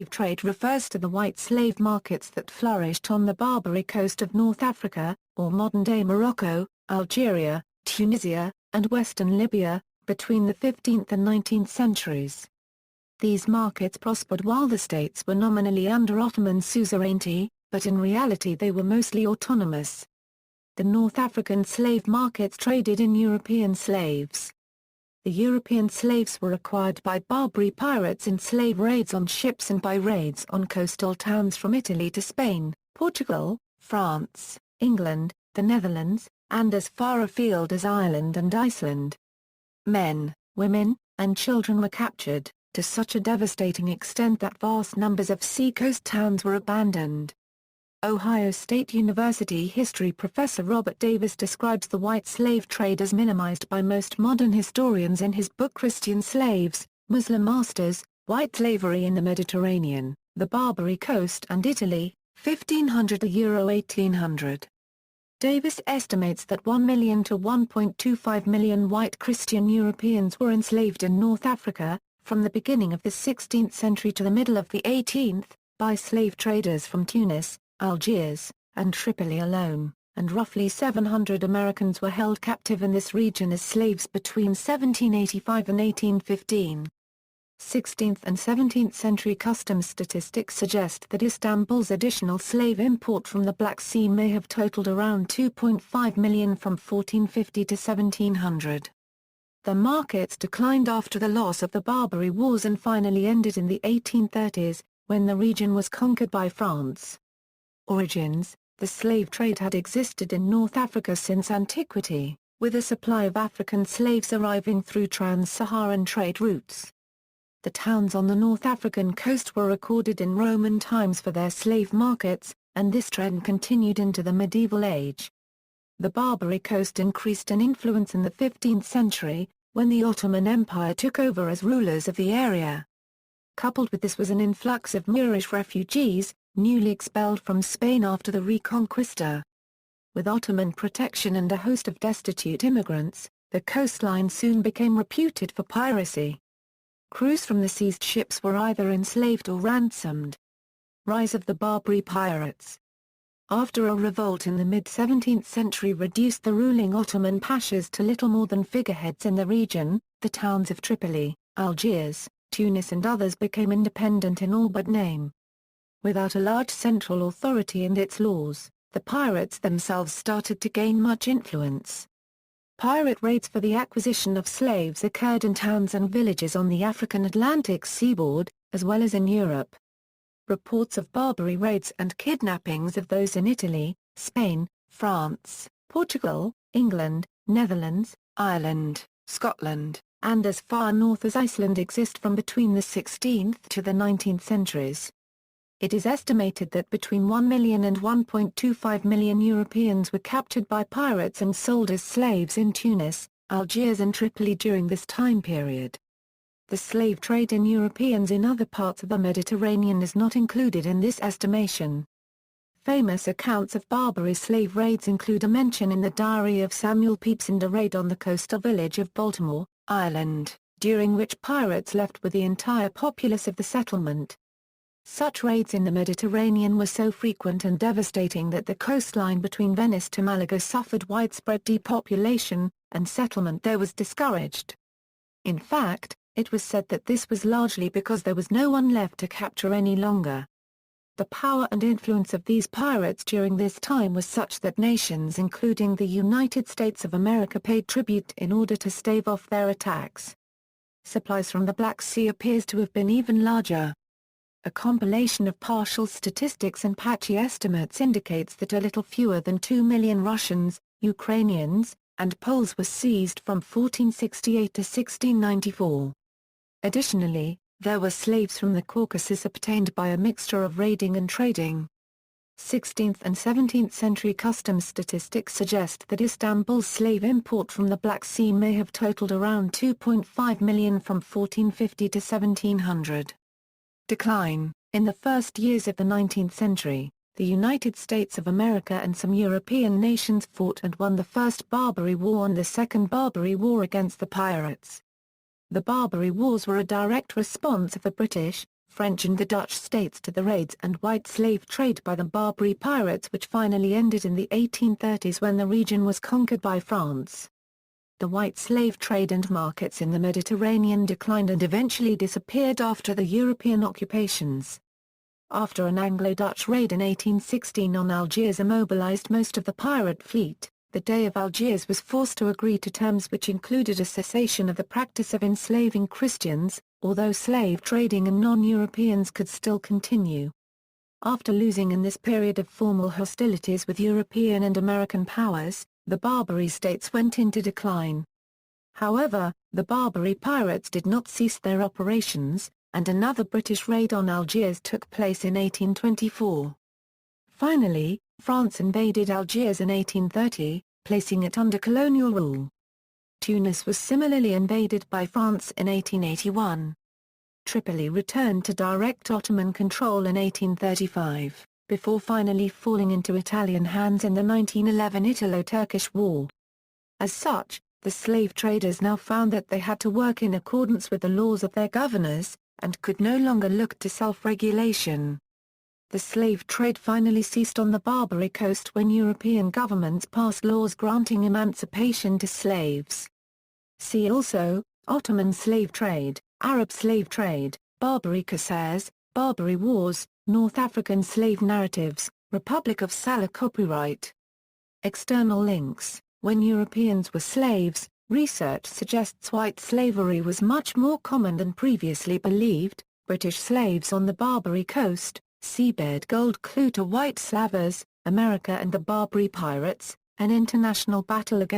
trade refers to the white slave markets that flourished on the Barbary coast of North Africa, or modern-day Morocco, Algeria, Tunisia, and western Libya, between the 15th and 19th centuries. These markets prospered while the states were nominally under Ottoman suzerainty, but in reality they were mostly autonomous. The North African slave markets traded in European slaves. The European slaves were acquired by Barbary pirates in slave raids on ships and by raids on coastal towns from Italy to Spain, Portugal, France, England, the Netherlands, and as far afield as Ireland and Iceland. Men, women, and children were captured, to such a devastating extent that vast numbers of seacoast towns were abandoned. Ohio State University history professor Robert Davis describes the white slave trade as minimized by most modern historians in his book Christian Slaves, Muslim Masters, White Slavery in the Mediterranean, the Barbary Coast and Italy, 1500–1800. Davis estimates that 1 million to 1.25 million white Christian Europeans were enslaved in North Africa, from the beginning of the 16th century to the middle of the 18th, by slave traders from Tunis, Algiers, and Tripoli alone, and roughly 700 Americans were held captive in this region as slaves between 1785 and 1815. 16th and 17th century customs statistics suggest that Istanbul's additional slave import from the Black Sea may have totaled around 2.5 million from 1450 to 1700. The markets declined after the loss of the Barbary Wars and finally ended in the 1830s, when the region was conquered by France. Origins: the slave trade had existed in North Africa since antiquity, with a supply of African slaves arriving through trans-Saharan trade routes. The towns on the North African coast were recorded in Roman times for their slave markets, and this trend continued into the medieval age. The Barbary coast increased in influence in the 15th century, when the Ottoman Empire took over as rulers of the area. Coupled with this was an influx of Moorish refugees, newly expelled from Spain after the Reconquista. With Ottoman protection and a host of destitute immigrants, the coastline soon became reputed for piracy. Crews from the seized ships were either enslaved or ransomed. Rise of the Barbary pirates. After a revolt in the mid-17th century reduced the ruling Ottoman pashas to little more than figureheads in the region, the towns of Tripoli, Algiers, Tunis and others became independent in all but name. Without a large central authority and its laws, the pirates themselves started to gain much influence. Pirate raids for the acquisition of slaves occurred in towns and villages on the African Atlantic seaboard, as well as in Europe. Reports of Barbary raids and kidnappings of those in Italy, Spain, France, Portugal, England, Netherlands, Ireland, Scotland, and as far north as Iceland exist from between the 16th to the 19th centuries. It is estimated that between 1 million and 1.25 million Europeans were captured by pirates and sold as slaves in Tunis, Algiers and Tripoli during this time period. The slave trade in Europeans in other parts of the Mediterranean is not included in this estimation. Famous accounts of Barbary slave raids include a mention in the diary of Samuel Pepys and a raid on the coastal village of Baltimore, Ireland, during which pirates left with the entire populace of the settlement. Such raids in the Mediterranean were so frequent and devastating that the coastline between Venice to Malaga suffered widespread depopulation, and settlement there was discouraged. In fact, it was said that this was largely because there was no one left to capture any longer. The power and influence of these pirates during this time was such that nations including the United States of America paid tribute in order to stave off their attacks. Supplies from the Black Sea appears to have been even larger. A compilation of partial statistics and patchy estimates indicates that a little fewer than 2 million Russians, Ukrainians, and Poles were seized from 1468 to 1694. Additionally, there were slaves from the Caucasus obtained by a mixture of raiding and trading. 16th and 17th century customs statistics suggest that Istanbul's slave import from the Black Sea may have totaled around 2.5 million from 1450 to 1700. Decline. In the first years of the 19th century, the United States of America and some European nations fought and won the First Barbary War and the Second Barbary War against the pirates. The Barbary Wars were a direct response of the British, French and the Dutch states to the raids and white slave trade by the Barbary pirates, which finally ended in the 1830s when the region was conquered by France. The white slave trade and markets in the Mediterranean declined and eventually disappeared after the European occupations. After an Anglo-Dutch raid in 1816 on Algiers immobilized most of the pirate fleet, the Dey of Algiers was forced to agree to terms which included a cessation of the practice of enslaving Christians, although slave trading and non-Europeans could still continue. After losing in this period of formal hostilities with European and American powers, the Barbary states went into decline. However, the Barbary pirates did not cease their operations, and another British raid on Algiers took place in 1824. Finally, France invaded Algiers in 1830, placing it under colonial rule. Tunis was similarly invaded by France in 1881. Tripoli returned to direct Ottoman control in 1835, before finally falling into Italian hands in the 1911 Italo-Turkish War. As such, the slave traders now found that they had to work in accordance with the laws of their governors, and could no longer look to self-regulation. The slave trade finally ceased on the Barbary coast when European governments passed laws granting emancipation to slaves. See also, Ottoman slave trade, Arab slave trade, Barbary corsairs, Barbary wars, North African slave narratives, Republic of Salah. Copyright. External links. When Europeans were slaves, research suggests white slavery was much more common than previously believed. British slaves on the Barbary coast, seabed gold clue to white slavers, America and the Barbary pirates, an international battle against